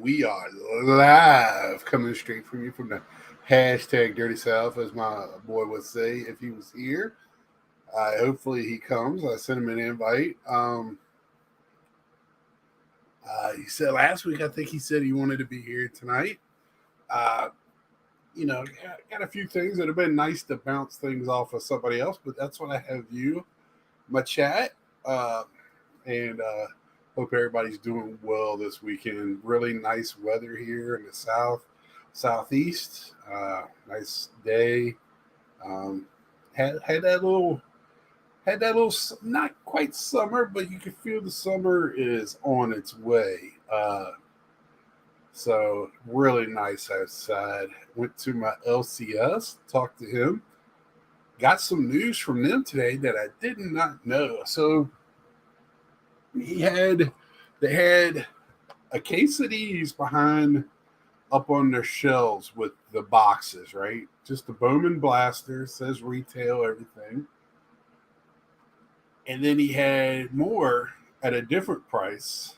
We are live, coming straight from you from the hashtag Dirty South, as my boy would say if he was here. Hopefully he comes. I sent him an invite. He said last week, I think he said he wanted to be here tonight. Uh, got a few things that have been nice to bounce things off of somebody else, but that's what I have you, my chat. Uh, and hope everybody's doing well this weekend. Really nice weather here in the southeast. Nice day. Um, had that little not quite summer, but you can feel the summer is on its way. So really nice outside. Went to my LCS, talked to him. Got some news from them today that I did not know. So they had a case of these behind up on their shelves with the boxes, right? Just the Bowman Blaster, says retail, everything. And then he had more at a different price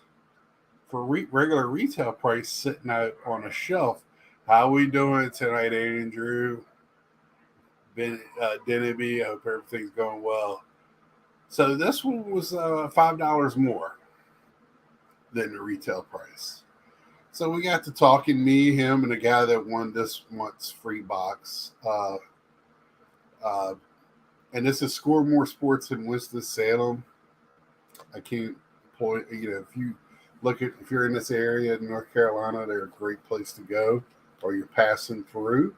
for regular retail price sitting out on a shelf. How we doing tonight, Andrew? Denby, I hope everything's going well. So this one was $5 more than the retail price. So we got to talking, me, him, and the guy that won this month's free box. Uh, and this is Score More Sports in Winston-Salem. I can't point, if you're in this area in North Carolina, they're a great place to go, or you're passing through.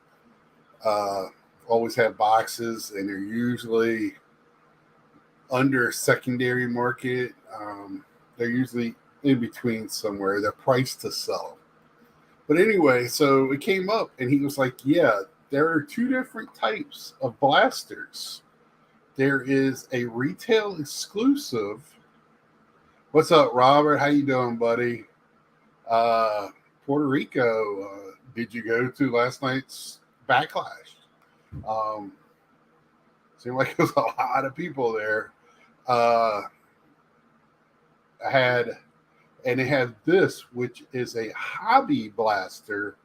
Always have boxes, and they're usually under secondary market. They're usually in between somewhere. They're priced to sell. But anyway, so it came up, and he was like, yeah, there are two different types of blasters. There is a retail exclusive. What's up, Robert? How you doing, buddy? Puerto Rico, did you go to last night's Backlash? Seemed like there was a lot of people there. And it had this, which is a hobby blaster,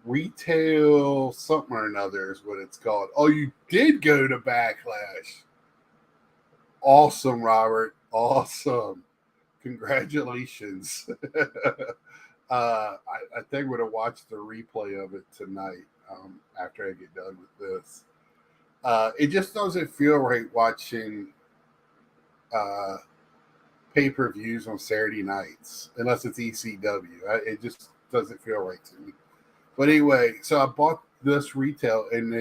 retail something or another is what it's called. Oh, you did go to Backlash. Awesome, Robert. Awesome. Congratulations. I think we're going to watch the replay of it tonight after I get done with this. It just doesn't feel right watching pay-per-views on Saturday nights, unless it's ECW. It just doesn't feel right to me. But anyway, so I bought this retail, and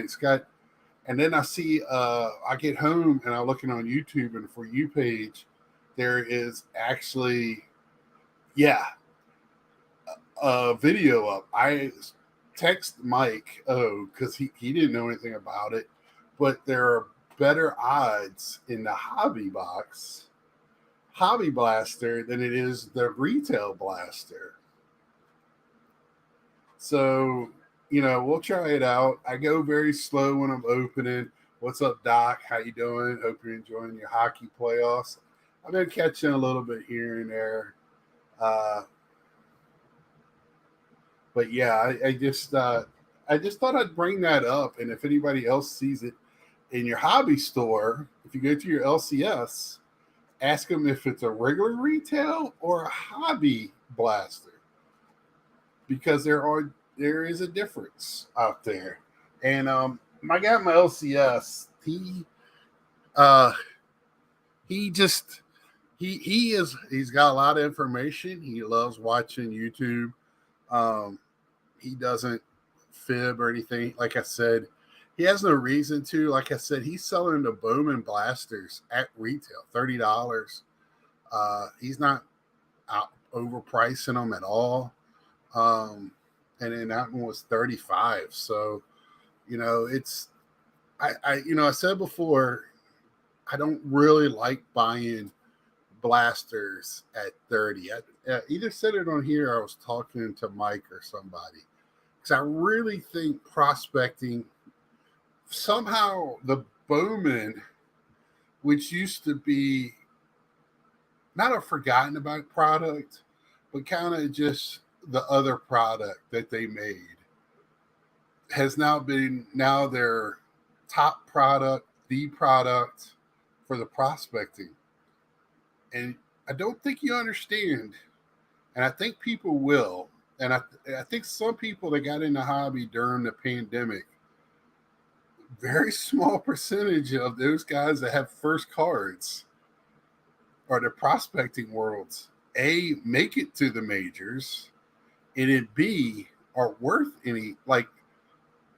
and then I see, I get home and I'm looking on YouTube, and For You page, there is actually, a video up. I text Mike, because he didn't know anything about it, but there are better odds in the hobby blaster than it is the retail blaster. So, we'll try it out. I go very slow when I'm opening. What's up, Doc? How you doing? Hope you're enjoying your hockey playoffs. I've been catching a little bit here and there. But yeah, I just thought I'd bring that up. And if anybody else sees it in your hobby store, if you go to your LCS, ask them if it's a regular retail or a hobby blaster, because there is a difference out there. And my guy, my LCS, he's got a lot of information. He loves watching YouTube. He doesn't fib or anything. Like I said, he has no reason to. Like I said, he's selling the Bowman blasters at retail, $30. He's not out overpricing them at all. And then that one was $35. So, it's I said before, I don't really like buying blasters at 30. I either said it on here or I was talking to Mike or somebody. Because I really think prospecting, somehow the Bowman, which used to be not a forgotten about product, but kind of just the other product that they made has now their top product, the product for the prospecting. And I don't think you understand, and I think people will. And I think some people that got in the hobby during the pandemic, very small percentage of those guys that have first cards or the prospecting worlds, A, make it to the majors, and then B, are worth any, like,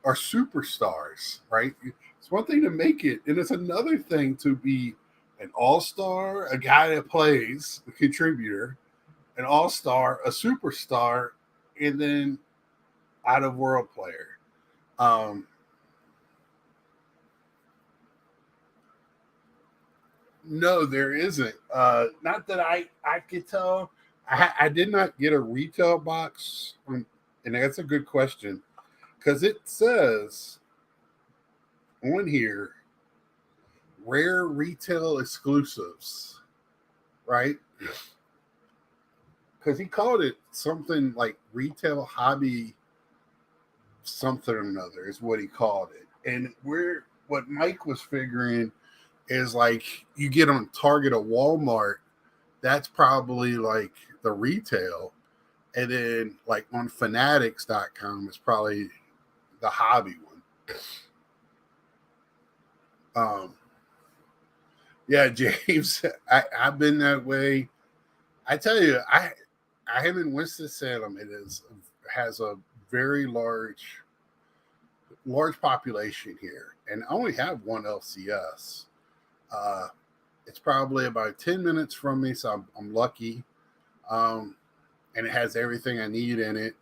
are superstars, right? It's one thing to make it, and it's another thing to be an all-star, a guy that plays, a contributor, an all-star, a superstar, and then out of world player. No, there isn't. Not that I could tell. I did not get a retail box, and that's a good question because it says on here rare retail exclusives, right? Because he called it something like retail hobby something or another is what he called it. And what Mike was figuring is like you get on Target or Walmart, that's probably like the retail. And then like on fanatics.com is probably the hobby one. Yeah, James, I've been that way. I tell you, I am in Winston-Salem. It has a very large population here, and I only have one LCS. Uh, it's probably about 10 minutes from me, so I'm lucky. And it has everything I need in it.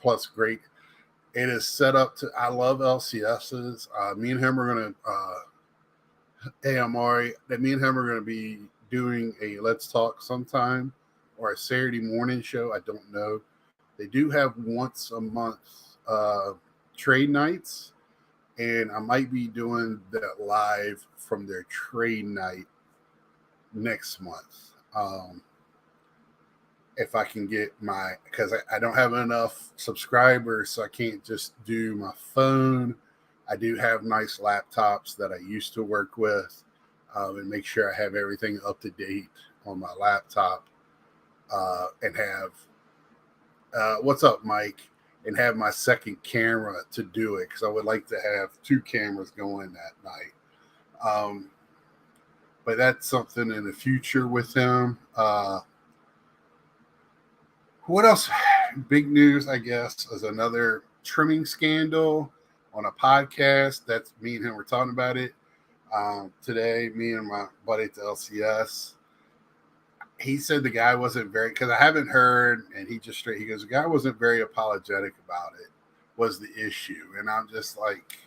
Plus, great. It is set up to. I love LCSs. Me and him are gonna. Hey, Amari. That me and him are gonna be doing a Let's Talk sometime, or a Saturday morning show. I don't know. They do have once a month trade nights, and I might be doing that live from their trade night next month. If I can get because I don't have enough subscribers, so I can't just do my phone. I do have nice laptops that I used to work with, and make sure I have everything up to date on my laptop, and have what's up, Mike, and have my second camera to do it because I would like to have two cameras going that night. But that's something in the future with him. What else? Big news, I guess, is another trimming scandal on a podcast. That's me and him were talking about it today. Me and my buddy at the LCS. He said the guy wasn't very, because I haven't heard, and he goes, the guy wasn't very apologetic about it, was the issue. And I'm just like,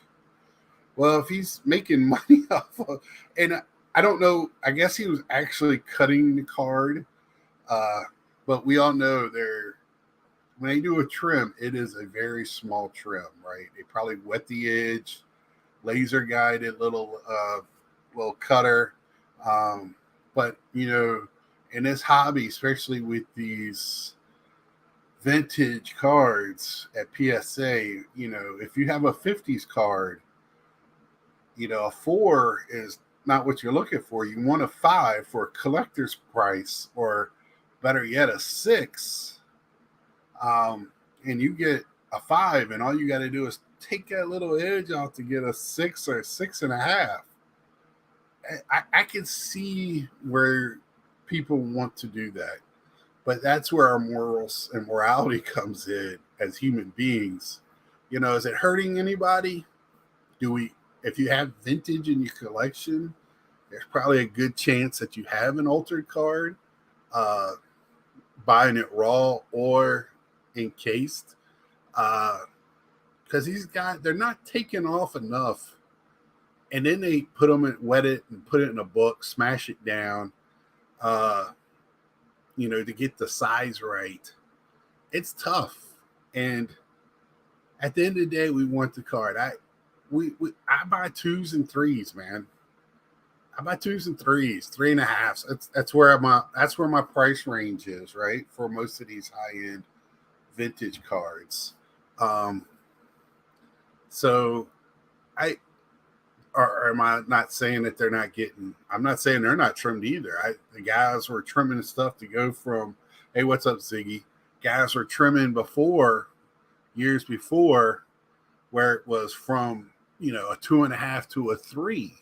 well, if he's making money off of, and I don't know, I guess he was actually cutting the card. But we all know when they do a trim, it is a very small trim, right? They probably wet the edge, laser guided little cutter. But in this hobby, especially with these vintage cards at PSA, if you have a 50s card, a 4 is not what you're looking for. You want a 5 for a collector's price, or better yet, a 6. And you get a 5, and all you got to do is take that little edge off to get a 6 or 6.5. I can see where people want to do that, but that's where our morals and morality comes in as human beings. Is it hurting anybody? If you have vintage in your collection, there's probably a good chance that you have an altered card, buying it raw or encased, because they're not taking off enough, and then they put them in, wet it and put it in a book, smash it down, to get the size right. It's tough, and at the end of the day, we want the card. I buy 2s and 3s, man. I buy 2s and 3s, 3.5s. That's where my price range is, right? For most of these high end vintage cards. Um, so I or am I not saying that they're not getting? I'm not saying they're not trimmed either. The guys were trimming stuff to go from, hey, what's up, Ziggy? Guys were trimming before, years before, where it was from, a 2.5 to a 3,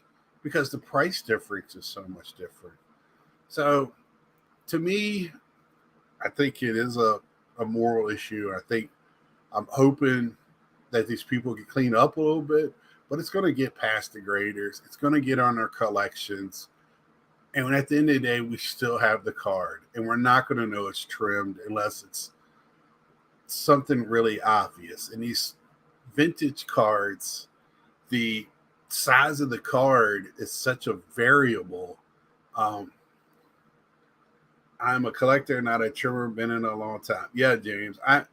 because the price difference is so much different. So to me, I think it is a moral issue. I think I'm hoping that these people can clean up a little bit, but it's going to get past the graders. It's going to get on their collections. And when at the end of the day, we still have the card, and we're not going to know it's trimmed unless it's something really obvious. And these vintage cards, the size of the card is such a variable. Um, I'm a collector, not a trimmer. Been in a long time. Yeah, James, I'm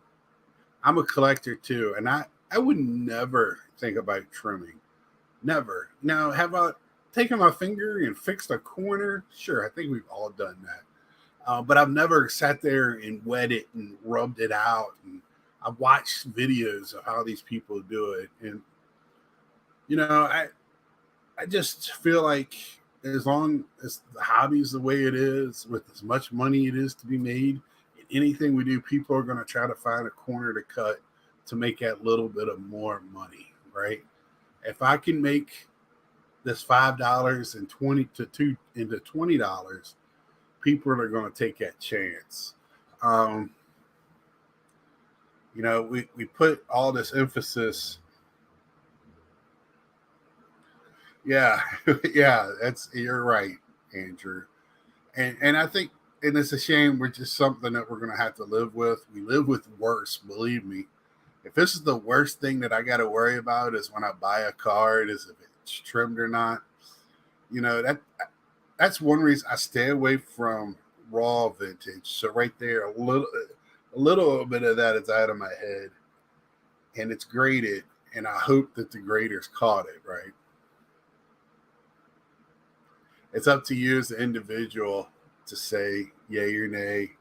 a collector too, and I would never think about trimming. Never. Now, have I taken my finger and fixed a corner? Sure, I think we've all done that. But I've never sat there and wet it and rubbed it out. And I've watched videos of how these people do it, and I just feel like as long as the hobby is the way it is, with as much money it is to be made, in anything we do, people are going to try to find a corner to cut to make that little bit of more money, right? If I can make this $5 and 20 to two into $20, people are going to take that chance. Um, we put all this emphasis. Yeah, yeah, you're right, Andrew. And I think, and it's a shame, we're just something that we're gonna have to live with. We live with worse, believe me. If this is the worst thing that I gotta worry about is when I buy a card, is if it's trimmed or not. That's one reason I stay away from raw vintage. So right there, a little bit of that is out of my head. And it's graded, and I hope that the graders caught it, right? It's up to you as an individual to say yay or nay,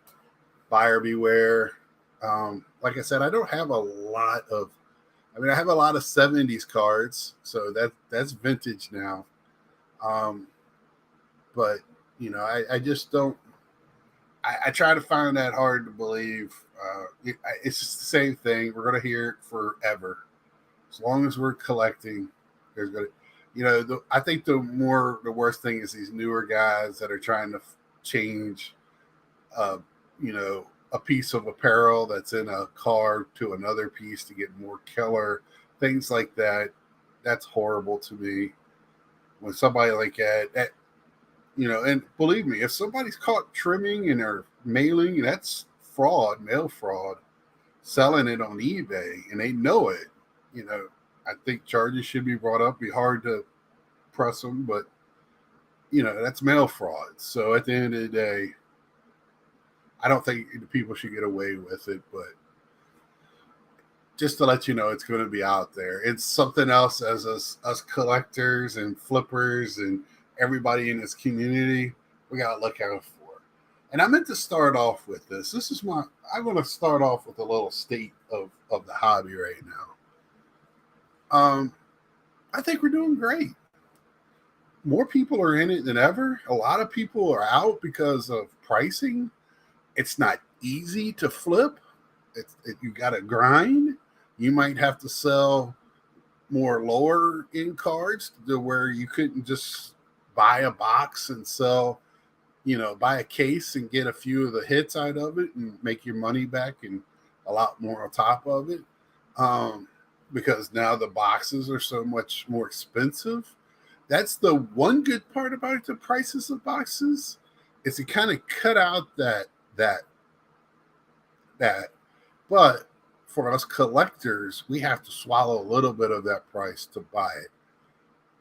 buyer beware. Like I said, I don't have a lot of. I mean, I have a lot of '70s cards, so that's vintage now. Um, but I just don't. I try to find that hard to believe. It's just the same thing. We're gonna hear it forever, as long as we're collecting. There's gonna, I think the worst thing is these newer guys that are trying to change, uh, a piece of apparel that's in a car to another piece to get more killer things like that. That's horrible to me. When somebody like and believe me, if somebody's caught trimming and they're mailing, that's fraud, mail fraud, selling it on eBay, and they know it. I think charges should be brought up. Be hard to press them, but that's mail fraud. So at the end of the day, I don't think the people should get away with it. But just to let you know, it's going to be out there. It's something else as us collectors and flippers and everybody in this community, we got to look out for. And I meant to start off with this. I'm going to start off with a little state of the hobby right now. I think we're doing great. More people are in it than ever. A lot of people are out because of pricing. It's not easy to flip. You got to grind. You might have to sell more lower end cards to where you couldn't just buy a box and sell, buy a case and get a few of the hits out of it and make your money back and a lot more on top of it. Because now the boxes are so much more expensive. That's the one good part about the prices of boxes, is to kind of cut out that. But for us collectors, we have to swallow a little bit of that price to buy it.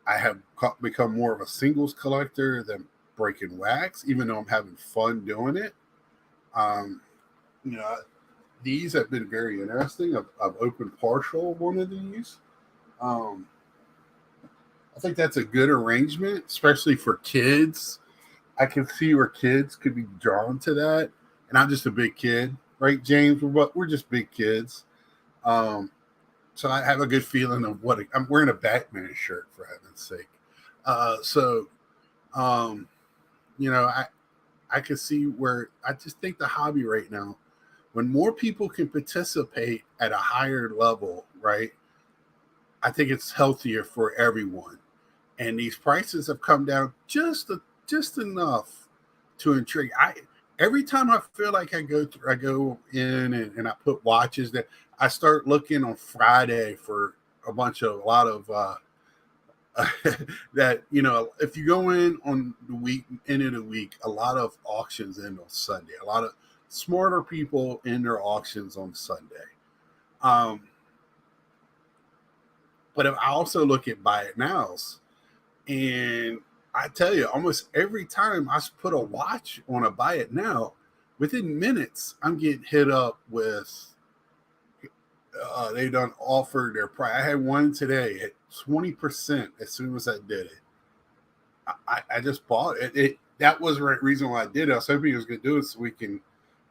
I have become more of a singles collector than breaking wax, even though I'm having fun doing it. Um, you know, these have been very interesting. I've opened partial one of these. Um, I think that's a good arrangement, especially for kids. I can see where kids could be drawn to that. And I'm just a big kid. right, James? We're just big kids. So I have a good feeling of what I'm wearing a Batman shirt for heaven's sake. So um, you know, I could see where I just think the hobby right now, when more people can participate at a higher level, right? I think it's healthier for everyone. And these prices have come down just enough to intrigue. I Every time I feel like I go in and I put watches that I start looking on Friday for a lot of that if you go in on the week end of the week, a lot of auctions end on Sunday. A lot of smarter people in their auctions on Sunday. Um, but if I also look at buy it nows, and I tell you, almost every time I put a watch on a buy it now, within minutes I'm getting hit up with they done offered their price. I had one today at 20% as soon as I did it. I just bought it. That was the right reason why I did it. I was hoping he was going to do it so we can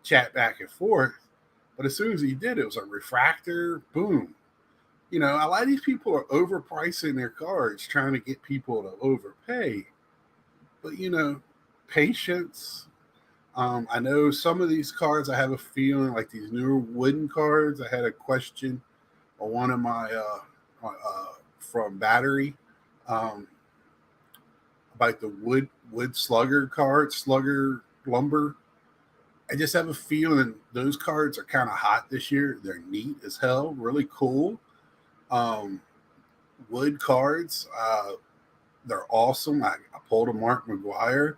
chat back and forth. But as soon as he did, it was a refractor. Boom. A lot of these people are overpricing their cards, trying to get people to overpay. But patience. I know some of these cards. I have a feeling like these newer wooden cards. I had a question on one of my from Battery. Um, about the wood slugger card, slugger lumber. I just have a feeling those cards are kind of hot this year. They're neat as hell, really cool. Um, Wood cards, they're awesome. I pulled a Mark McGuire.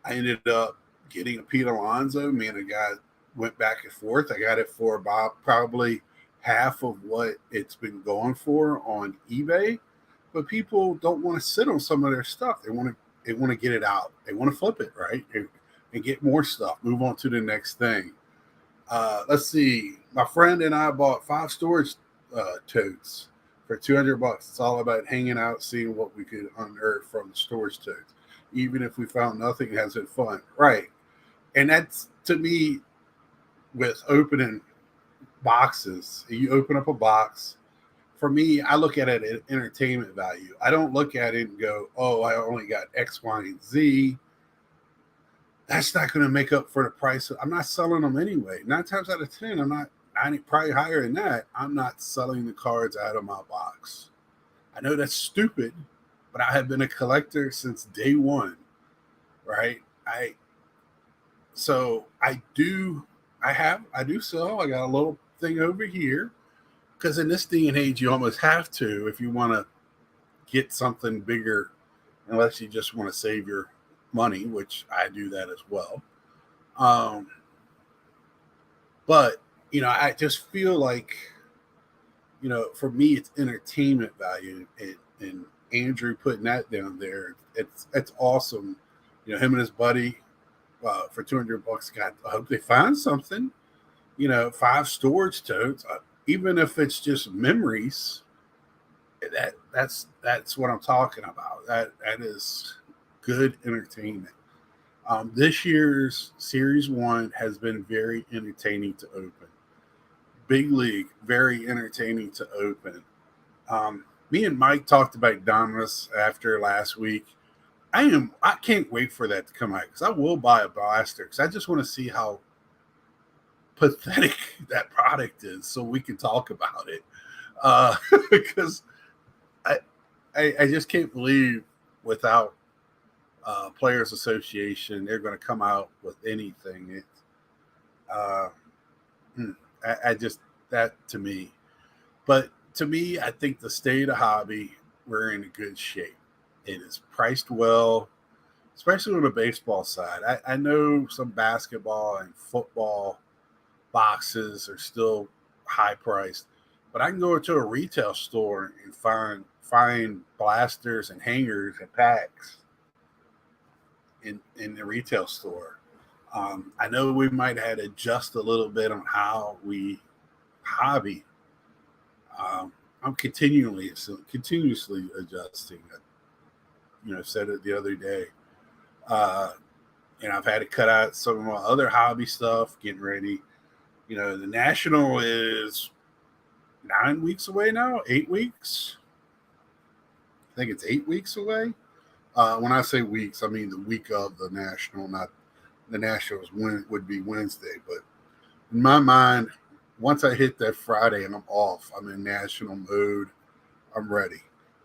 I ended up getting a Pete Alonso. Me and a guy went back and forth. I got it for about probably half of what it's been going for on eBay. But people don't want to sit on some of their stuff. They want to get it out. They want to flip it, right? And get more stuff. Move on to the next thing. Let's see. My friend and I bought 5 storage totes for $200. It's all about hanging out, seeing what we could unearth from the storage totes. Even if we found nothing, has it fun, right? And that's to me with opening boxes. You open up a box. For me, I look at it as entertainment value. I don't look at it and go, "Oh, I only got X, Y, and Z." That's not going to make up for the price. I'm not selling them anyway. 9 times out of 10, I'm not. Probably higher than that. I'm not selling the cards out of my box. I know that's stupid, but I have been a collector since day one, right? So I do. I do sell. I got a little thing over here because in this day and age, you almost have to if you want to get something bigger, unless you just want to save your money, which I do that as well. Um, but I just feel like for me, it's entertainment value, and Andrew putting that down there, it's awesome. Him and his buddy for $200. God, I hope they find something. 5 storage totes, even if it's just memories. That's what I'm talking about. That is good entertainment. This year's Series 1 has been very entertaining to open. Big League, very entertaining to open. Me and Mike talked about Dominus after last week. I can't wait for that to come out because I will buy a blaster because I just want to see how pathetic that product is so we can talk about it. Because I just can't believe without Players Association they're going to come out with anything. Uh, I just that to me, but to me, I think the state of the hobby we're in a good shape. It is priced well, especially on the baseball side. I know some basketball and football boxes are still high priced, but I can go into a retail store and find blasters and hangers and packs in the retail store. I know we might have to adjust a little bit on how we hobby. I'm continuously adjusting. Said it the other day. Uh, I've had to cut out some of my other hobby stuff, getting ready. The national is 9 weeks away now, 8 weeks. I think it's 8 weeks away. When I say weeks, I mean the week of the national, not the nationals would be Wednesday. But in my mind, once I hit that Friday and I'm off, I'm in national mode. I'm ready.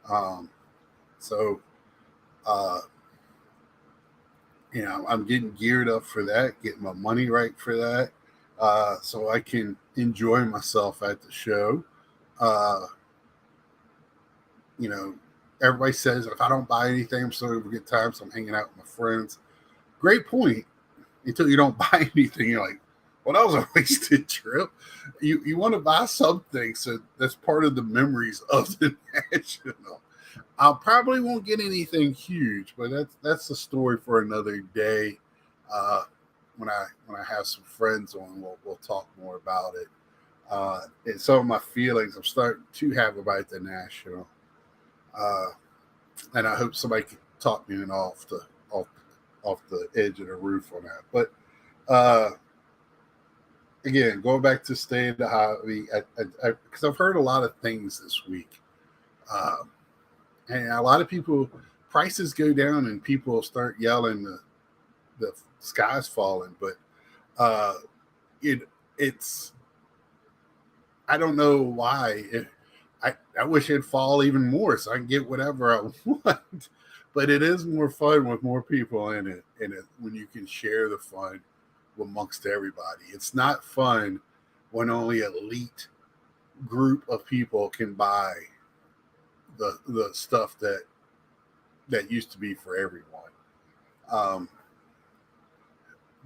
Um, so, uh, I'm getting geared up for that, getting my money right for that, so I can enjoy myself at the show. Uh, you know, Everybody says if I don't buy anything, I'm still going to get time, so I'm hanging out with my friends. Great point. Until you don't buy anything, you're like, well, that was a wasted trip. You want to buy something, so that's part of the memories of the national. I probably won't get anything huge, but that's a story for another day. Uh, when I have some friends on, we'll talk more about it. And some of my feelings I'm starting to have about the national, uh, and I hope somebody can talk me off off the edge of the roof on that. But uh, again, going back to staying the hobby, because I've heard a lot of things this week. Uh, and a lot of people prices go down and people start yelling the sky's falling, but uh it it's I don't know why. I wish it'd fall even more so I can get whatever I want, but it is more fun with more people in it when you can share the fun amongst everybody. It's not fun when only elite group of people can buy the stuff that used to be for everyone. Um,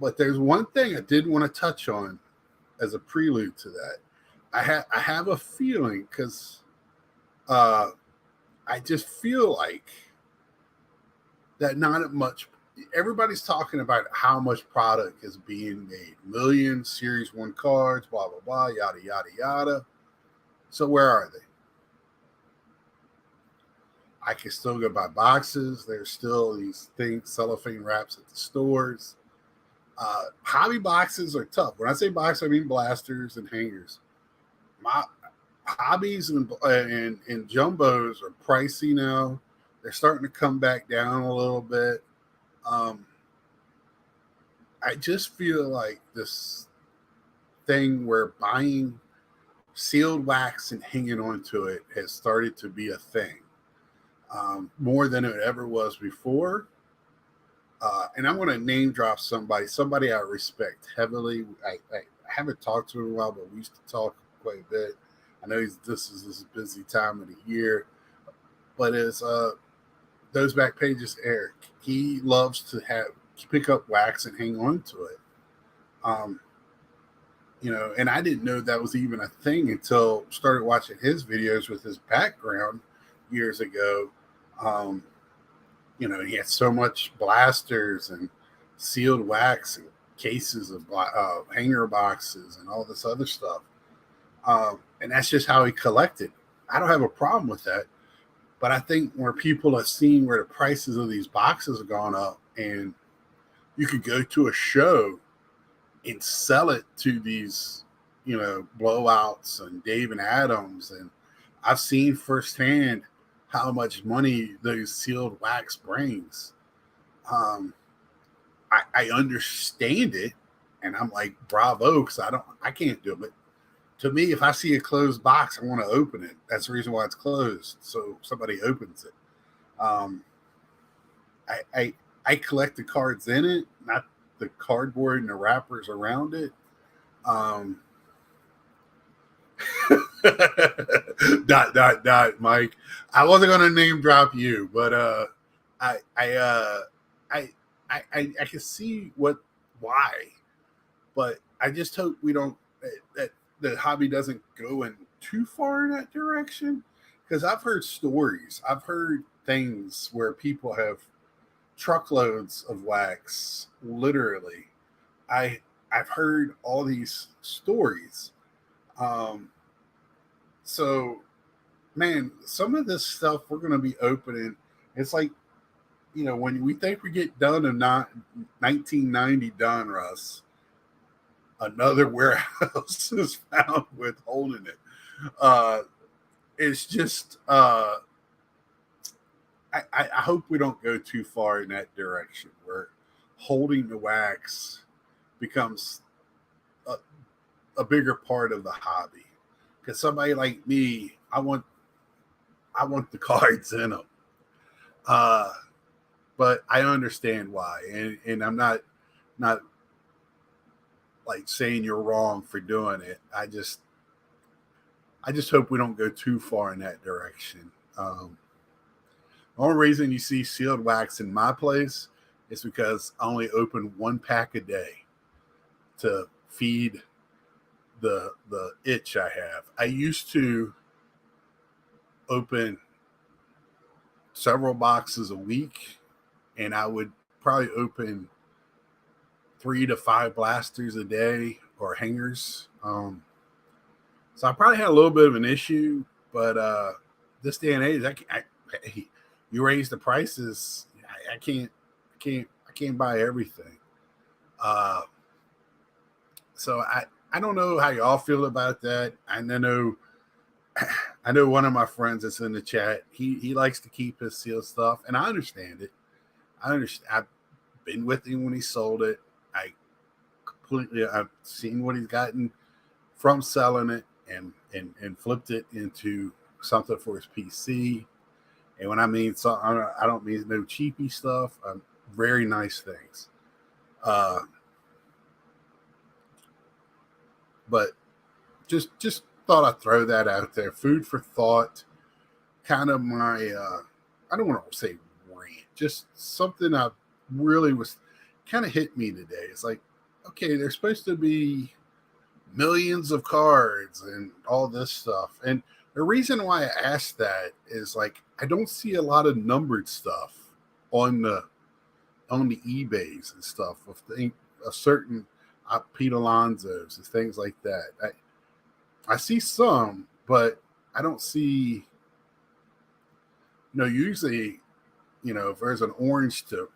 but there's one thing I did want to touch on as a prelude to that. I have a feeling because uh, I just feel like that not much. Everybody's talking about how much product is being made, million Series One cards, blah blah blah, yada yada yada. So where are they? I can still go buy boxes. There's still these things, cellophane wraps at the stores. Hobby boxes are tough. When I say box, I mean blasters and hangers. My hobbies and jumbos are pricey now. They're starting to come back down a little bit. Um, I just feel like this thing where buying sealed wax and hanging onto it has started to be a thing, more than it ever was before. And I'm going to name drop somebody I respect heavily. I haven't talked to him in a while, but we used to talk quite a bit. I know this is this busy time of the year, but it's those back pages, Eric. He loves to pick up wax and hang on to it. Um, and I didn't know that was even a thing until started watching his videos with his background years ago. Um, he had so much blasters and sealed wax and cases of hanger boxes and all this other stuff. And that's just how he collected. I don't have a problem with that. But I think where people are seeing where the prices of these boxes have gone up, and you could go to a show and sell it to these, blowouts and Dave and Adams. And I've seen firsthand how much money those sealed wax brings. Um, I understand it, and I'm like, bravo, because I can't do it. To me, if I see a closed box, I want to open it. That's the reason why it's closed. So somebody opens it. Um, I collect the cards in it, not the cardboard and the wrappers around it. Um, Mike. I wasn't gonna name drop you, but I I uh I I can see why, but I just hope we don't that the hobby doesn't go in too far in that direction. Because I've heard stories, I've heard things where people have truckloads of wax, literally. I I've heard all these stories. Um, so man, some of this stuff we're going to be opening. It's like, when we think we get done in not 1990 done, Russ, another warehouse is found with holding it. Uh, it's just I hope we don't go too far in that direction where holding the wax becomes a, a bigger part of the hobby. Because somebody like me, I want the cards in them. Uh, but I understand why, and I'm not like saying you're wrong for doing it. I just hope we don't go too far in that direction. The only reason you see sealed wax in my place is because I only open one pack a day to feed the itch I have. I used to open several boxes a week, and I would probably open 3 to 5 blasters a day or hangers. So I probably had a little bit of an issue, but this day and age, you raise the prices, I can't buy everything. Uh, so I don't know how y'all feel about that. I know one of my friends that's in the chat. He likes to keep his sealed stuff, and I understand it. I understand. I've been with him when he sold it. I've seen what he's gotten from selling it and flipped it into something for his PC. And when I mean so, I don't mean no cheapy stuff. Very nice things. But just thought I'd throw that out there. Food for thought. Kind of my I don't want to say rant. Just something I really was kind of hit me today. It's like, okay, there's supposed to be millions of cards and all this stuff. And the reason why I asked that is like I don't see a lot of numbered stuff on the eBays and stuff of certain Pete Alonso's and things like that. I see some, but I don't see. Usually, if there's an orange to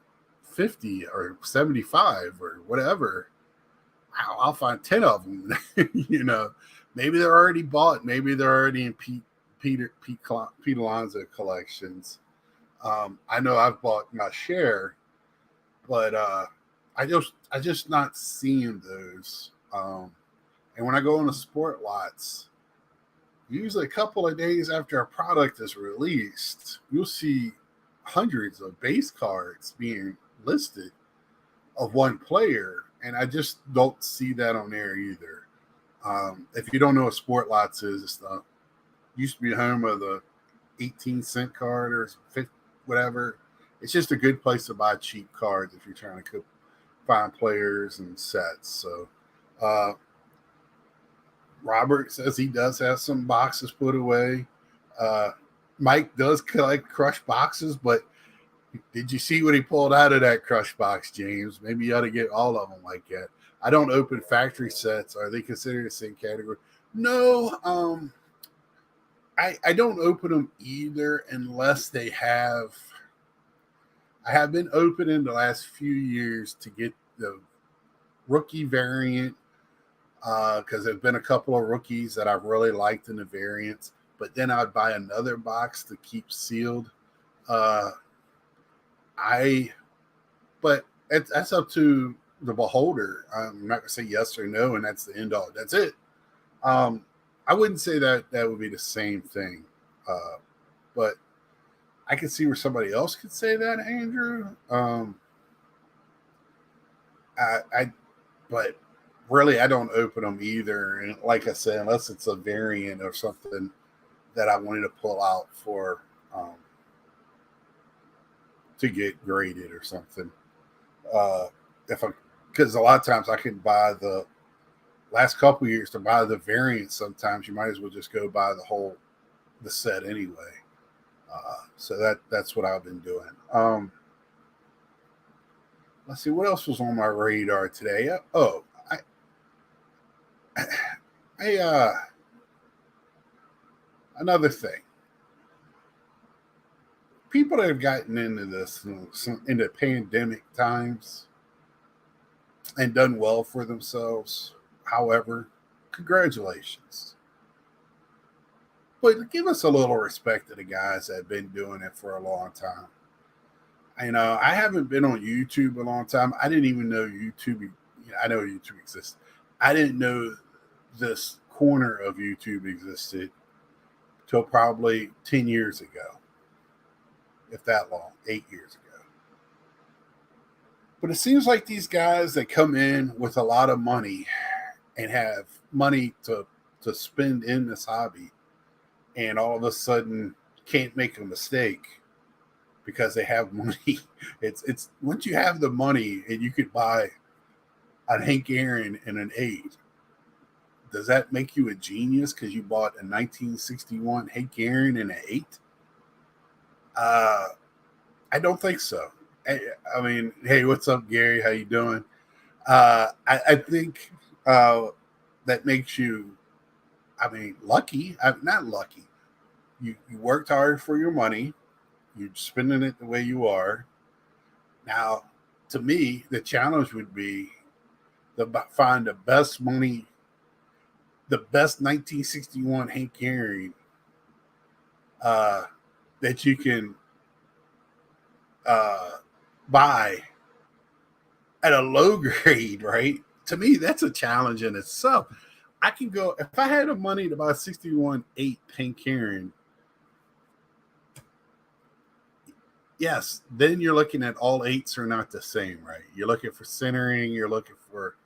50 or 75 or whatever, I'll find 10 of them. Maybe they're already bought. Maybe they're already in Pete Alonso collections. I know I've bought my share, but I just not seeing those. And when I go on the sport lots, usually a couple of days after a product is released, you'll see hundreds of base cards being listed of one player, and I just don't see that on there either. If you don't know what Sport Lots is, it's used to be home of the 18-cent card or 50, whatever. It's just a good place to buy cheap cards if you're trying to find players and sets. So Robert says he does have some boxes put away. Mike does collect crushed boxes, but did you see what he pulled out of that crush box, James? Maybe you ought to get all of them like that. I don't open factory sets. Are they considered the same category? No, I don't open them either unless they have. I have been opening the last few years to get the rookie variant because there's been a couple of rookies that I've really liked in the variants. But then I'd buy another box to keep sealed. But that's up to the beholder. I'm not gonna say yes or no, and that's the end all. That's it. I wouldn't say that would be the same thing, but I could see where somebody else could say that, Andrew. But really, I don't open them either. And like I said, unless it's a variant or something that I wanted to pull out for to get graded or something. Because a lot of times I can buy the last couple years to buy the variant. Sometimes you might as well just go buy the set anyway. So that's what I've been doing. Let's see what else was on my radar today. Another thing. People that have gotten into this in the pandemic times and done well for themselves, However, congratulations. But give us a little respect to the guys that have been doing it for a long time. I haven't been on YouTube a long time. I didn't even know YouTube. I know YouTube exists. I didn't know this corner of YouTube existed till probably 10 years ago, if that long, 8 years ago. But it seems like these guys that come in with a lot of money and have money to spend in this hobby, and all of a sudden can't make a mistake because they have money. It's once you have the money and you could buy a Hank Aaron and an 8, does that make you a genius because you bought a 1961 Hank Aaron and an 8? I don't think so. I mean, hey, what's up, Gary? How you doing? I think that makes you, I mean, lucky. Not lucky. You worked hard for your money. You're spending it the way you are. Now, to me, the challenge would be to find the best money, the best 1961 Hank Aaron that you can buy at a low grade, right? To me, that's a challenge in itself. I can go, if I had the money to buy a 61 8 Hank Aaron, yes, then you're looking at all 8s are not the same, right? You're looking for centering, you're looking for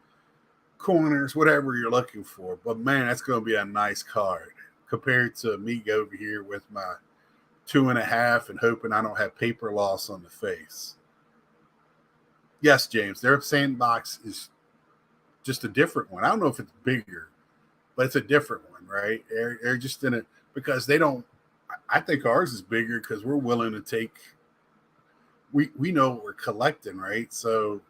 corners, whatever you're looking for. But man, that's going to be a nice card compared to me over here with my 2.5 and hoping I don't have paper loss on the face. Yes, James, their sandbox is just a different one. I don't know if it's bigger, but it's a different one, right? They're just in it because they don't. I think ours is bigger because we're willing to take. We know what we're collecting, right? So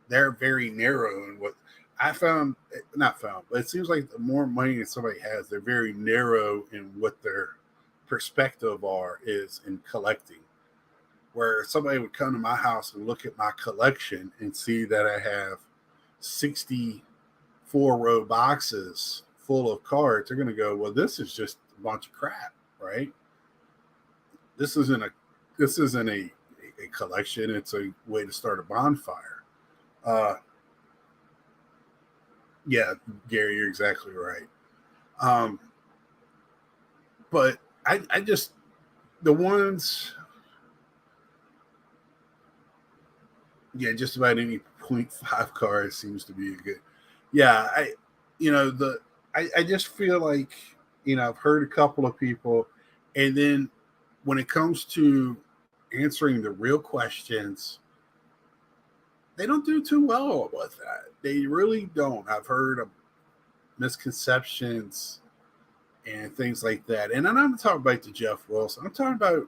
they're very narrow in what I found. Not found, but it seems like the more money that somebody has, they're very narrow in what their perspective is in collecting. Where somebody would come to my house and look at my collection and see that I have 64 row boxes full of cards, they're going to go, well, this is just a bunch of crap, right? This isn't a collection. It's a way to start a bonfire. Yeah, Gary, you're exactly right. But I just, the ones, yeah, just about any 0.5 card seems to be a good. Yeah, I just feel like I've heard a couple of people, and then when it comes to answering the real questions, they don't do too well with that. They really don't. I've heard of misconceptions and things like that. And I'm not talking about the Jeff Wilson. I'm talking about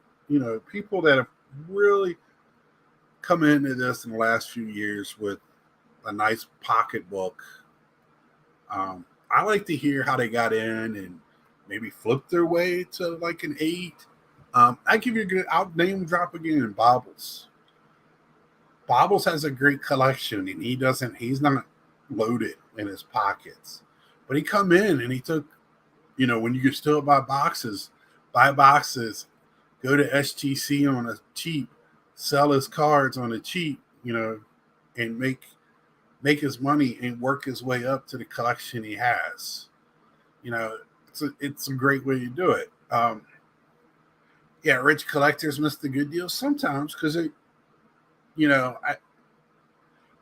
people that have really come into this in the last few years with a nice pocketbook. I like to hear how they got in and maybe flip their way to like an 8. I give you a good. I'll name drop again. Bobbles. Bobbles has a great collection, and he's not loaded in his pockets, but he come in and he took. When you can still buy boxes, go to SGC on a cheap, sell his cards on a cheap, and make his money and work his way up to the collection he has. It's a great way to do it. Yeah, rich collectors miss the good deals sometimes because I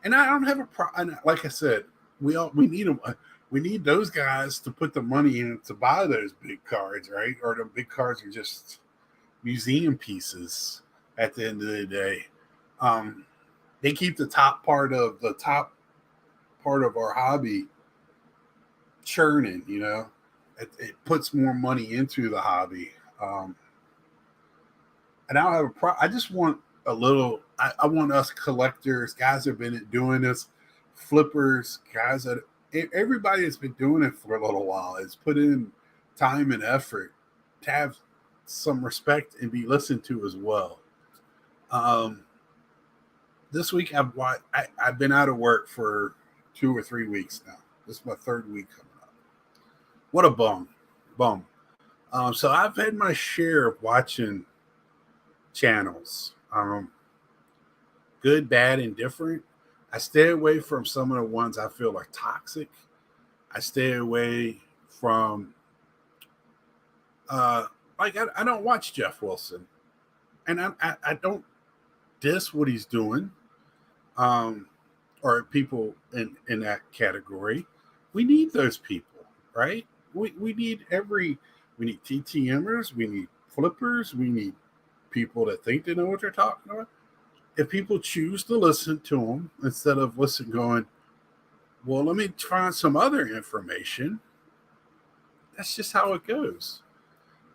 don't have a problem. Like I said, we need them. We need those guys to put the money in to buy those big cards, right? Or the big cards are just museum pieces at the end of the day. They keep the top part of our hobby churning. It puts more money into the hobby. And I don't have a problem. I just want a little. I want us collectors, guys that have been doing this, flippers, guys that everybody that's been doing it for a little while has put in time and effort to have some respect and be listened to as well. This week I've been out of work for 2 or 3 weeks now. This is my third week coming up. What a bum. So I've had my share of watching channels, good, bad, and different. I stay away from some of the ones I feel like toxic. I stay away from, I don't watch Jeff Wilson, and I don't diss what he's doing, or people in that category. We need those people, right? We need we need TTMers, we need flippers, we need people that think they know what they're talking about. If people choose to listen to them instead of going, well, let me try some other information. That's just how it goes.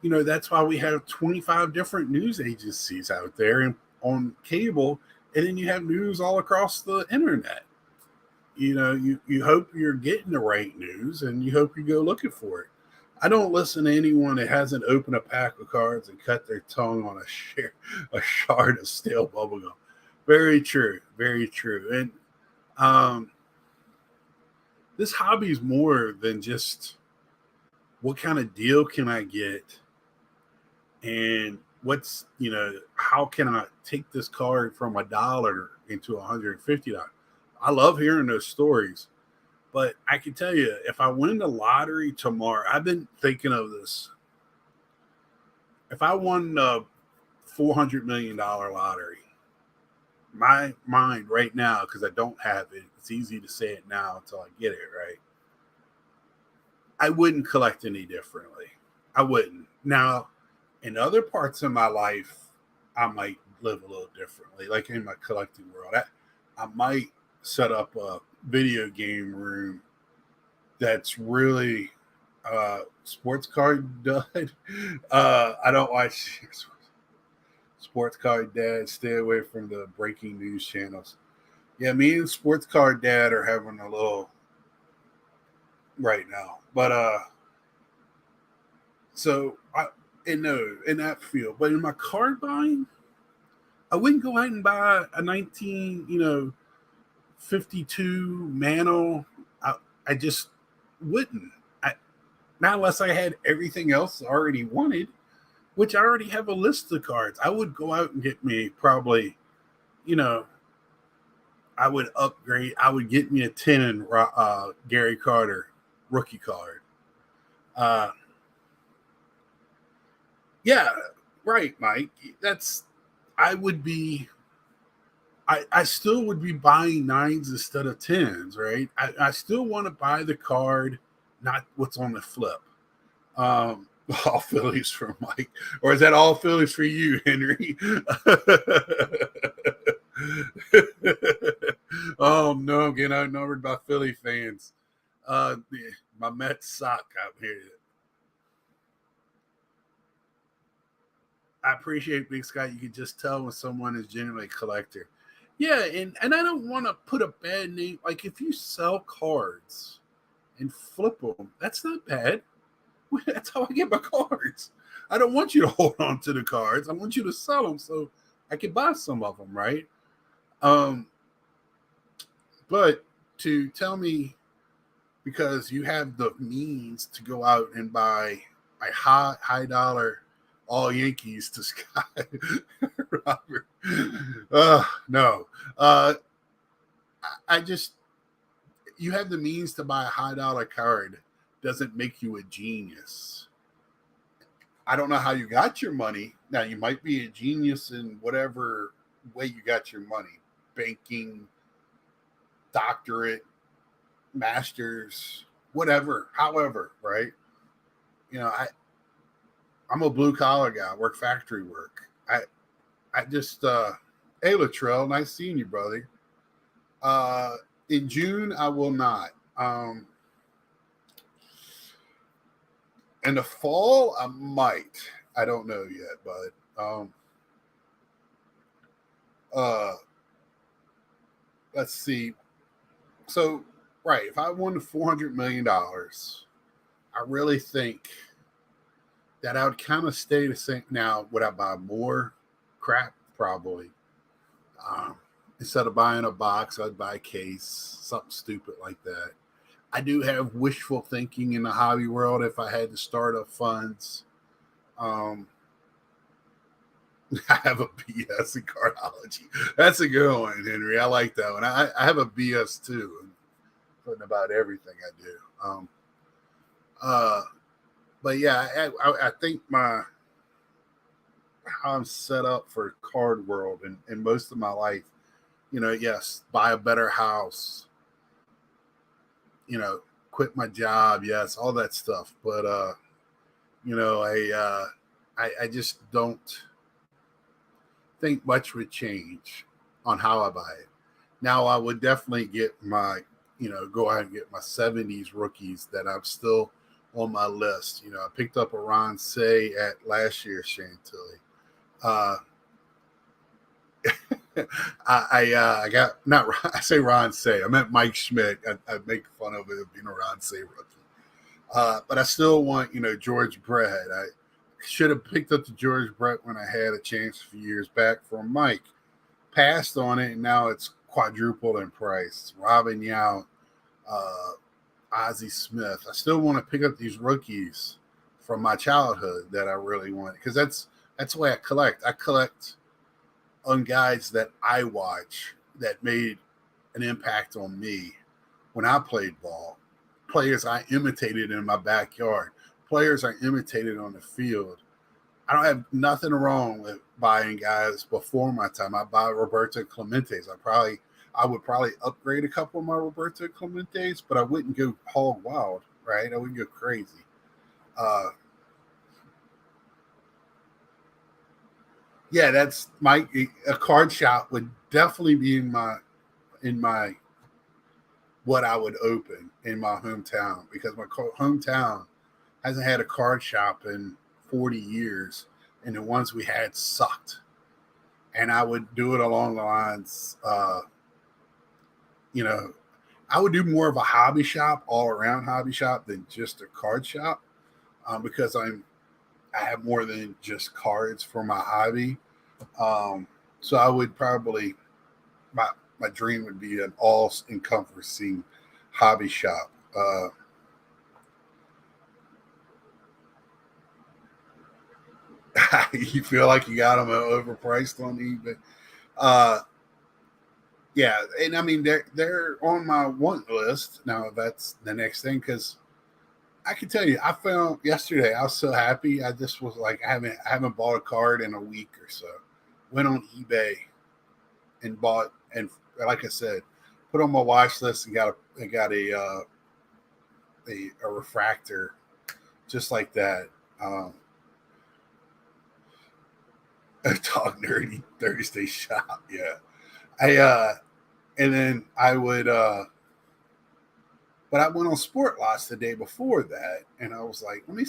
That's why we have 25 different news agencies out there and on cable, and then you have news all across the internet. You hope you're getting the right news, and you hope you go looking for it. I don't listen to anyone that hasn't opened a pack of cards and cut their tongue on a shard of stale bubblegum. Very true, very true. And this hobby is more than just what kind of deal can I get, and how can I take this card from $1 into $150? I love hearing those stories, but I can tell you, if I win the lottery tomorrow, I've been thinking of this. If I won the $400 million lottery, my mind right now, because I don't have it, it's easy to say it now until I get it, right? I wouldn't collect any differently. I wouldn't. Now, in other parts of my life, I might live a little differently. Like in my collecting world, I might set up a video game room that's really sports card dud. I don't watch sports card dad. Stay away from the breaking news channels. Yeah, me and sports card dad are having a little right now, but so I in that field, but in my card buying, I wouldn't go out and buy a 1952 Mano. I just wouldn't. Not unless I had everything else I already wanted, which I already have a list of cards. I would go out and get me probably, I would upgrade. I would get me a 10 Gary Carter rookie card. Yeah, right, Mike. I still would be buying 9s instead of 10s, right? I still want to buy the card, not what's on the flip. All Phillies for Mike. Or is that all Phillies for you, Henry? Oh, no, getting outnumbered by Philly fans. My Mets suck out here. I appreciate Big Scott. You can just tell when someone is genuinely a collector. Yeah, and I don't want to put a bad name. Like, if you sell cards and flip them, that's not bad. That's how I get my cards. I don't want you to hold on to the cards. I want you to sell them so I can buy some of them, right? But to tell me, because you have the means to go out and buy a high dollar all Yankees to Sky Robert. No. I just, you have the means to buy a high dollar card doesn't make you a genius. I don't know how you got your money. Now, you might be a genius in whatever way you got your money. Banking, doctorate, masters, whatever, however, right? I'm a blue collar guy. I work factory work. I just hey Latrell, nice seeing you, brother. In June, I will not. In the fall, I might. I don't know yet, but let's see. So, right, if I won $400 million, I really think that I would kind of stay the same. Now, would I buy more crap? Probably. instead of buying a box, I'd buy a case, something stupid like that. I do have wishful thinking in the hobby world. If I had to start up funds, um, I have a BS in cardology. That's a good one, Henry. I like that one. I have a BS too, putting about everything I do. Uh, but yeah, I think how I'm set up for card world and most of my life, yes, buy a better house, quit my job, yes, all that stuff. But I just don't think much would change on how I buy it. Now I would definitely get go out and get my 70s rookies that I'm still on my list. I picked up a Ron Say at last year's Chantilly. Uh, I got not I say Ron Say. I meant Mike Schmidt. I make fun of it being a Ron Say rookie. But I still want George Brett. I should have picked up the George Brett when I had a chance a few years back from Mike. Passed on it, and now it's quadrupled in price. Robin Yount, Ozzie Smith. I still want to pick up these rookies from my childhood that I really want because that's the way I collect. I collect on guys that I watch that made an impact on me when I played ball. Players I imitated in my backyard. Players I imitated on the field. I don't have nothing wrong with buying guys before my time. I buy Roberto Clementes. I would probably upgrade a couple of my Roberto Clementes, but I wouldn't go hog wild, right? I wouldn't go crazy. Yeah, that's a card shop would definitely be in my what I would open in my hometown because my hometown hasn't had a card shop in 40 years, and the ones we had sucked. And I would do it along the lines, I would do more of a hobby shop, all around hobby shop than just a card shop, because I have more than just cards for my hobby. So I would probably my dream would be an all encompassing hobby shop. You feel like you got them overpriced on eBay. Uh, yeah, and I mean they're on my want list now. That's the next thing because I can tell you, I found yesterday. I was so happy. I just was like, I haven't bought a card in a week or so. Went on eBay and bought, and like I said, put on my watch list and got a refractor just like that. A dog nerdy Thursday shop. Yeah. And then I would but I went on Sport Lots the day before that, and I was like, let me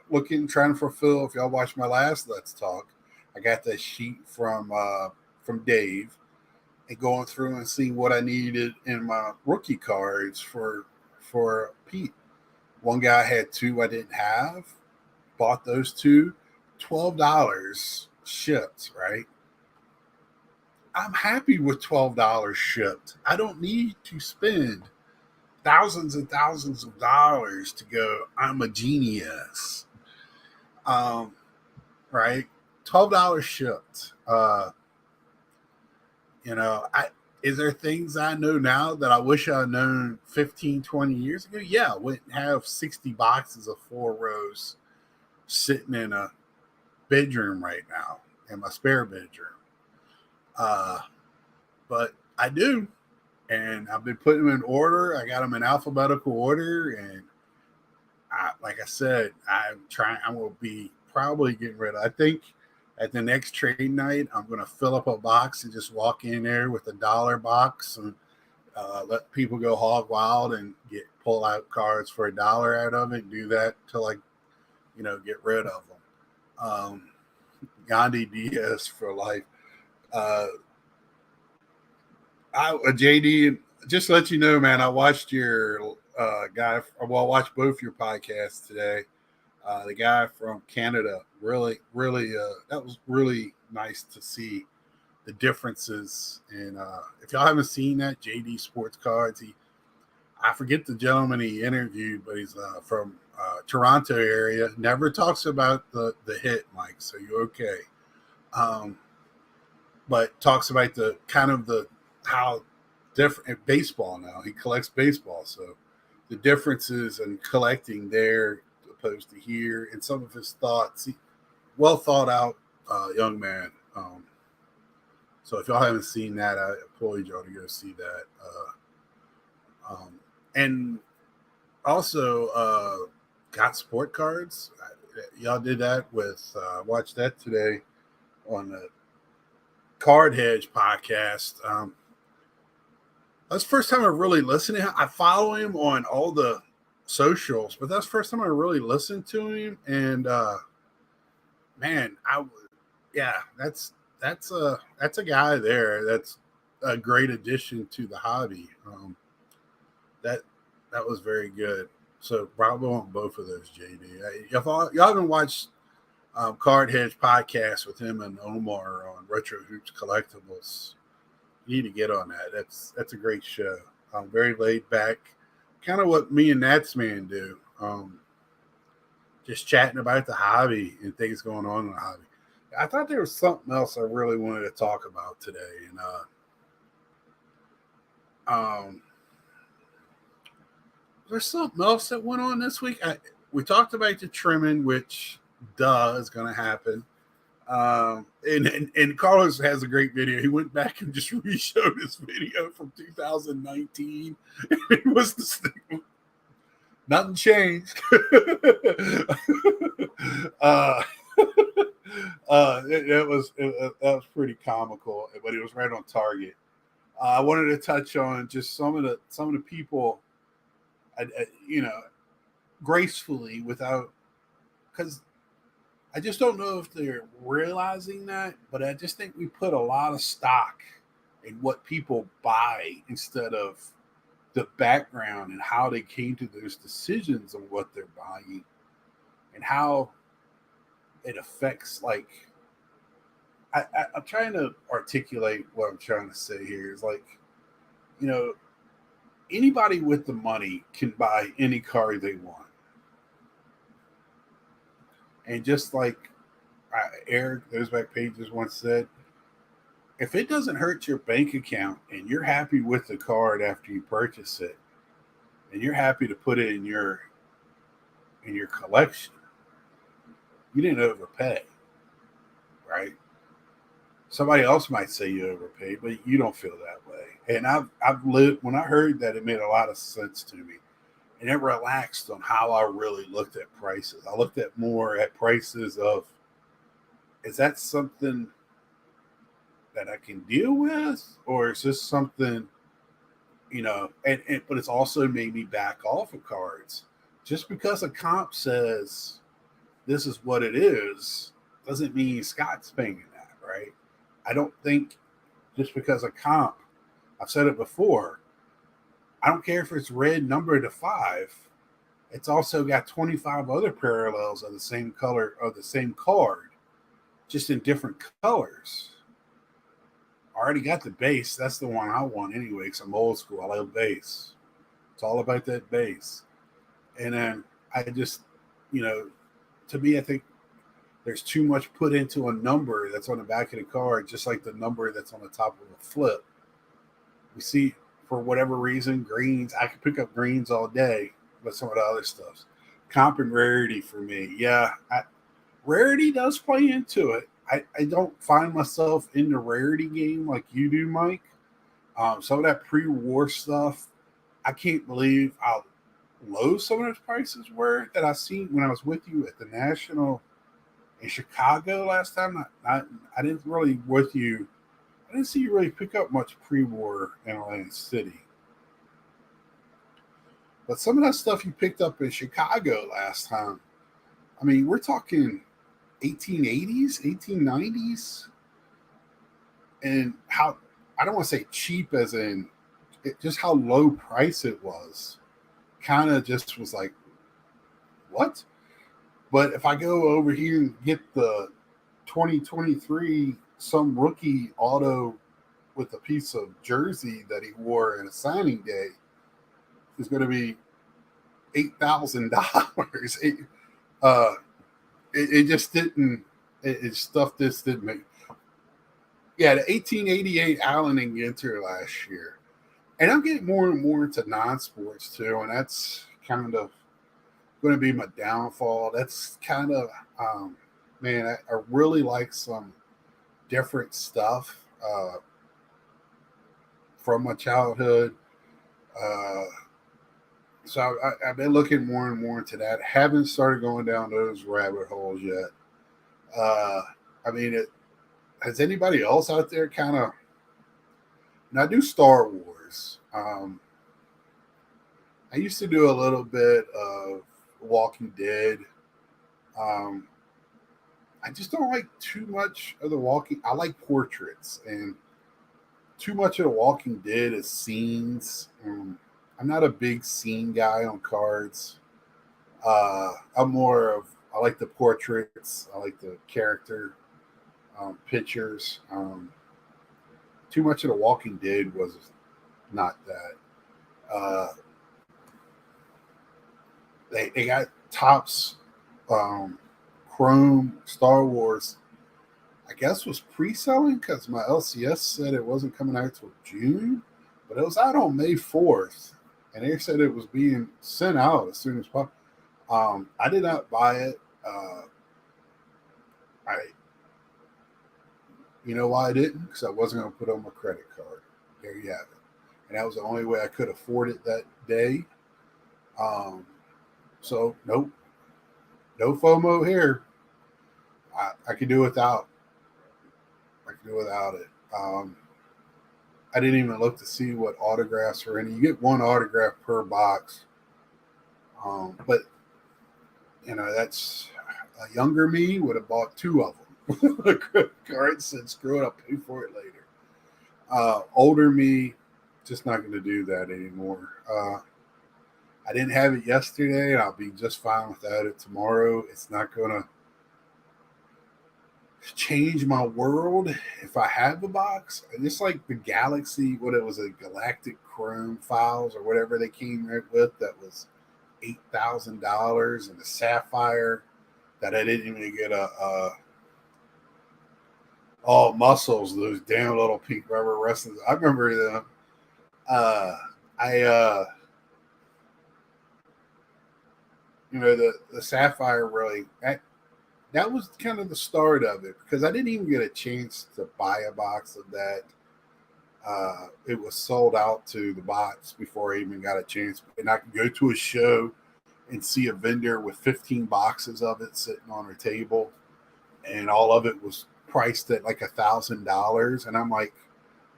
looking, trying to fulfill. If y'all watch my last Let's Talk, I got that sheet from Dave, and going through and seeing what I needed in my rookie cards for Pete. One guy had two I didn't have, bought those two, $12 shipped, right? I'm happy with $12 shipped. I don't need to spend thousands and thousands of dollars to go, I'm a genius. Right? $12 shipped. Is there things I know now that I wish I'd known 15, 20 years ago? Yeah, I wouldn't have 60 boxes of 4 rows sitting in a bedroom right now, in my spare bedroom. But I do. And I've been putting them in order. I got them in alphabetical order. And like I said, I will be probably getting rid of, I think at the next trade night, I'm going to fill up a box and just walk in there with $1 box and let people go hog wild and pull out cards for $1 out of it and do that till I, get rid of them. Gandhi Diaz for life. JD, just to let you know, man, I watched your guy. Well, I watched both your podcasts today. The guy from Canada, really, really, that was really nice to see the differences. And if y'all haven't seen that, JD Sports Cards, I forget the gentleman he interviewed, but he's from Toronto area. Never talks about the hit, Mike. So you're okay. But talks about the kind of the how different baseball now. He collects baseball, so the differences in collecting there opposed to here, and some of his thoughts. Well thought out young man. So if y'all haven't seen that, I implore y'all to go see that. And also got sport cards. Y'all did that with watched that today on the Card Hedge podcast. That's the first time I really listened to him. I follow him on all the socials, but that's the first time I really listened to him. And man, that's a guy there. That's a great addition to the hobby. That was very good. So bravo on both of those, JD. Y'all haven't watched Card Hedge podcast with him and Omar on Retro Hoops Collectibles, you need to get on that. That's a great show. Very laid back, kind of what me and Natsman do. Just chatting about the hobby and things going on in the hobby. I thought there was something else I really wanted to talk about today, and there's something else that went on this week. We talked about the trimming, which is going to happen. And Carlos has a great video. He went back and just re-showed his video from 2019. It was the same. Nothing changed. That was pretty comical, but it was right on target. I wanted to touch on just some of the people, gracefully without, because I just don't know if they're realizing that, but I just think we put a lot of stock in what people buy instead of the background and how they came to those decisions on what they're buying and how it affects, like, I'm trying to articulate what I'm trying to say here. Is like, anybody with the money can buy any car they want. And just like Eric, those back pages once said, if it doesn't hurt your bank account and you're happy with the card after you purchase it, and you're happy to put it in your collection, you didn't overpay, right? Somebody else might say you overpaid, but you don't feel that way. And I've lived, when I heard that, it made a lot of sense to me. And it relaxed on how I really looked at prices. I looked at more at prices of, is that something that I can deal with? Or is this something, but it's also made me back off of cards. Just because a comp says this is what it is, doesn't mean Scott's paying that, right? I don't think just because a comp, I've said it before, I don't care if it's red numbered to 5. It's also got 25 other parallels of the same color of the same card, just in different colors. I already got the base. That's the one I want anyway, because I'm old school. I love base. It's all about that base. And then I just, to me, I think there's too much put into a number that's on the back of the card, just like the number that's on the top of a flip. We see, for whatever reason, greens. I could pick up greens all day, but some of the other stuff. Comp and rarity for me. Yeah, rarity does play into it. I don't find myself in the rarity game like you do, Mike. Some of that pre-war stuff, I can't believe how low some of those prices were that I seen when I was with you at the National in Chicago last time. I didn't really with you. I didn't see you really pick up much pre-war in Atlantic City. But some of that stuff you picked up in Chicago last time, I mean, we're talking 1880s, 1890s, and how, I don't want to say cheap as in just how low price it was. Kind of just was like, what? But if I go over here and get the 2023 some rookie auto with a piece of jersey that he wore in a signing day is going to be $8,000. Uh, it just didn't. Stuff this didn't make. Yeah, the 1888 Allen and Ginter last year, and I'm getting more and more into non-sports too, and that's kind of going to be my downfall. That's kind of, man, I really like some different stuff from my childhood. Uh, so I've been looking more and more into that. Haven't started going down those rabbit holes yet. Uh, I mean, has anybody else out there kind of? And I do Star Wars. I used to do a little bit of Walking Dead. Um, I just don't like too much of the Walking. I like portraits, and too much of the Walking Dead is scenes. I'm not a big scene guy on cards. I'm more of I like the portraits. I like the character pictures. Too much of the Walking Dead was not that. Uh, they got tops Chrome Star Wars. I guess was pre-selling because my LCS said it wasn't coming out till June, but it was out on May 4th, and they said it was being sent out as soon as possible. I did not buy it. I, you know why I didn't? Because I wasn't going to put on my credit card. There you have it, and that was the only way I could afford it that day. Um, so nope, no FOMO here. I could do without. I could do without it. I didn't even look to see what autographs are in it. You get one autograph per box, but that's a younger me would have bought two of them. A credit card said, "Screw it, I'll pay for it later." Older me, just not going to do that anymore. I didn't have it yesterday, and I'll be just fine without it tomorrow. It's not going to change my world if I have a box. And it's like the Galaxy, what it was, a Galactic Chrome files or whatever they came with that was $8,000, and the Sapphire that I didn't even get all muscles, those damn little pink rubber wrestlers. I remember them. I the Sapphire really that was kind of the start of it because I didn't even get a chance to buy a box of that. It was sold out to the bots before I even got a chance. And I could go to a show and see a vendor with 15 boxes of it sitting on her table, and all of it was priced at like $1,000. And I'm like,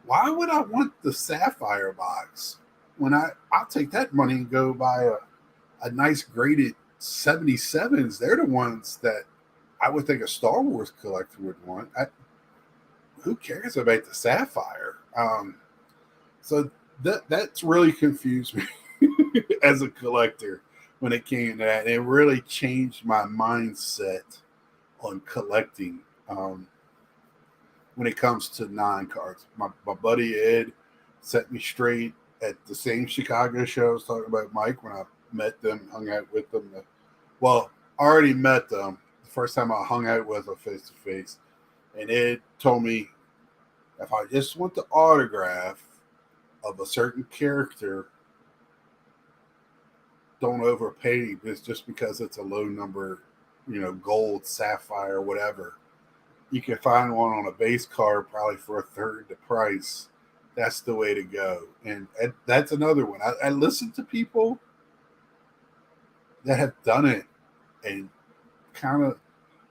why would I want the Sapphire box when I'll take that money and go buy a nice graded 77s? They're the ones that I would think a Star Wars collector would want. Who cares about the Sapphire? So that's really confused me as a collector when it came to that. It really changed my mindset on collecting when it comes to non-cards. My buddy Ed set me straight at the same Chicago show I was talking about Mike when I met them, hung out with them. Well, I already met them the first time I hung out with them face to face. And Ed told me if I just want the autograph of a certain character, don't overpay just because it's a low number, gold, sapphire, whatever. You can find one on a base card probably for a third the price. That's the way to go. And that's another one. I listen to people that have done it and kind of,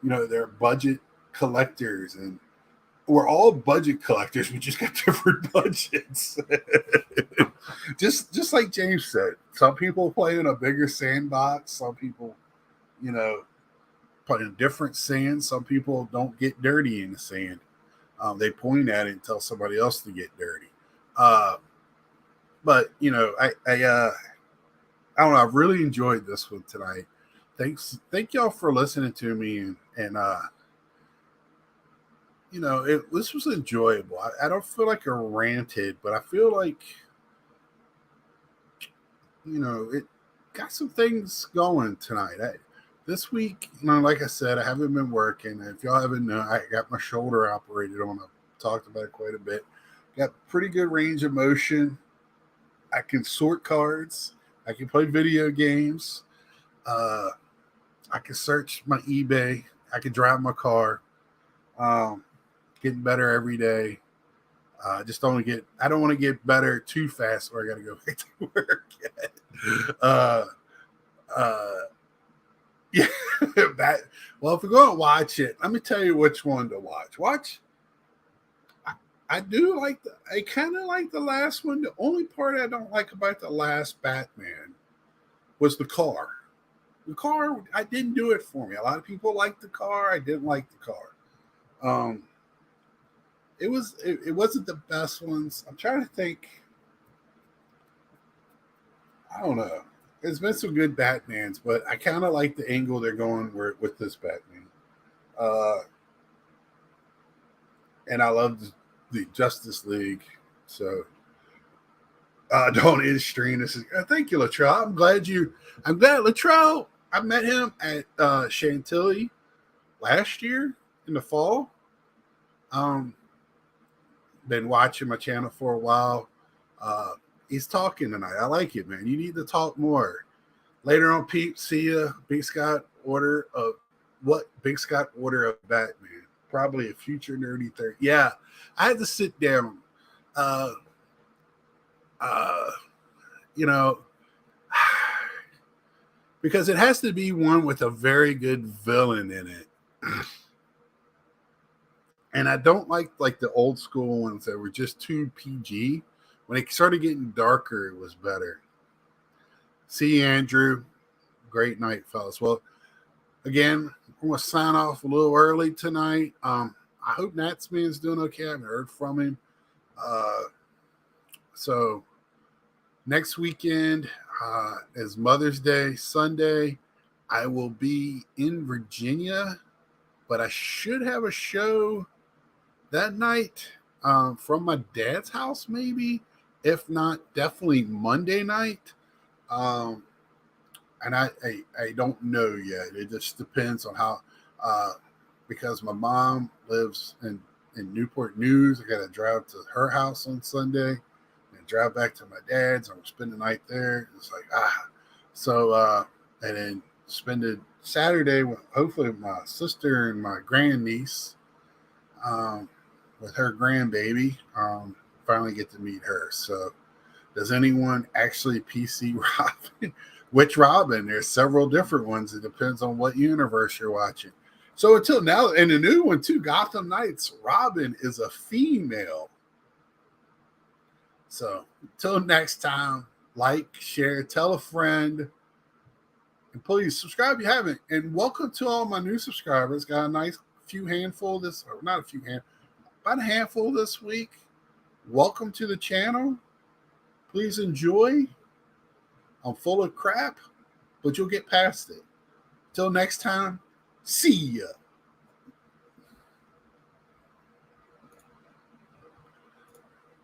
they're budget collectors, and we're all budget collectors. We just got different budgets. just like James said, some people play in a bigger sandbox. Some people, play in different sand. Some people don't get dirty in the sand. They point at it and tell somebody else to get dirty. But I don't know. I've really enjoyed this one tonight. Thank y'all for listening to me, and this was enjoyable. I don't feel like I ranted, but I feel like, it got some things going tonight. This week, like I said, I haven't been working. If y'all haven't known, I got my shoulder operated on. I've talked about it quite a bit. Got pretty good range of motion. I can sort cards. I can play video games. Uh, I can search my eBay. I can drive my car. Getting better every day. Just don't get. I don't want to get better too fast, or I got to go back to work. uh, uh, yeah. Well, if we're going to watch it, let me tell you which one to watch. I do like I kind of like the last one. The only part I don't like about the last Batman was the car. The car, I didn't do it for me. A lot of people liked the car. I didn't like the car. It wasn't the best ones. I'm trying to think. I don't know. There's been some good Batmans, but I kind of like the angle they're going with this Batman. And I love the Justice League. So don't end stream. This is thank you, Latrell. I'm glad Latrell. I met him at Chantilly last year in the fall. Been watching my channel for a while. He's talking tonight. I like it, man. You need to talk more. Later on, Pete, see ya. Big Scott order of Batman? Probably a future nerdy third. Yeah, I had to sit down. Because it has to be one with a very good villain in it. And I don't like the old school ones that were just too PG. When it started getting darker, it was better. See, Andrew. Great night, fellas. Well, again, I'm going to sign off a little early tonight. I hope Natsman's doing okay. I haven't heard from him. So next weekend is Mother's Day, Sunday. I will be in Virginia, but I should have a show that night from my dad's house, maybe. If not, definitely Monday night. And I don't know yet. It just depends on how, because my mom lives in Newport News. I got to drive to her house on Sunday and drive back to my dad's. I'm going to spend the night there. It's like, So, and then spend it Saturday with hopefully my sister and my grandniece with her grandbaby. Finally get to meet her. So does anyone actually PC Robin? Which Robin? There's several different ones. It depends on what universe you're watching. So until now, and the new one too, Gotham Knights, Robin is a female. So until next time, like, share, tell a friend, and please subscribe if you haven't. And welcome to all my new subscribers. Got a nice handful about a handful this week. Welcome to the channel. Please enjoy. I'm full of crap, but you'll get past it. Till next time, see ya.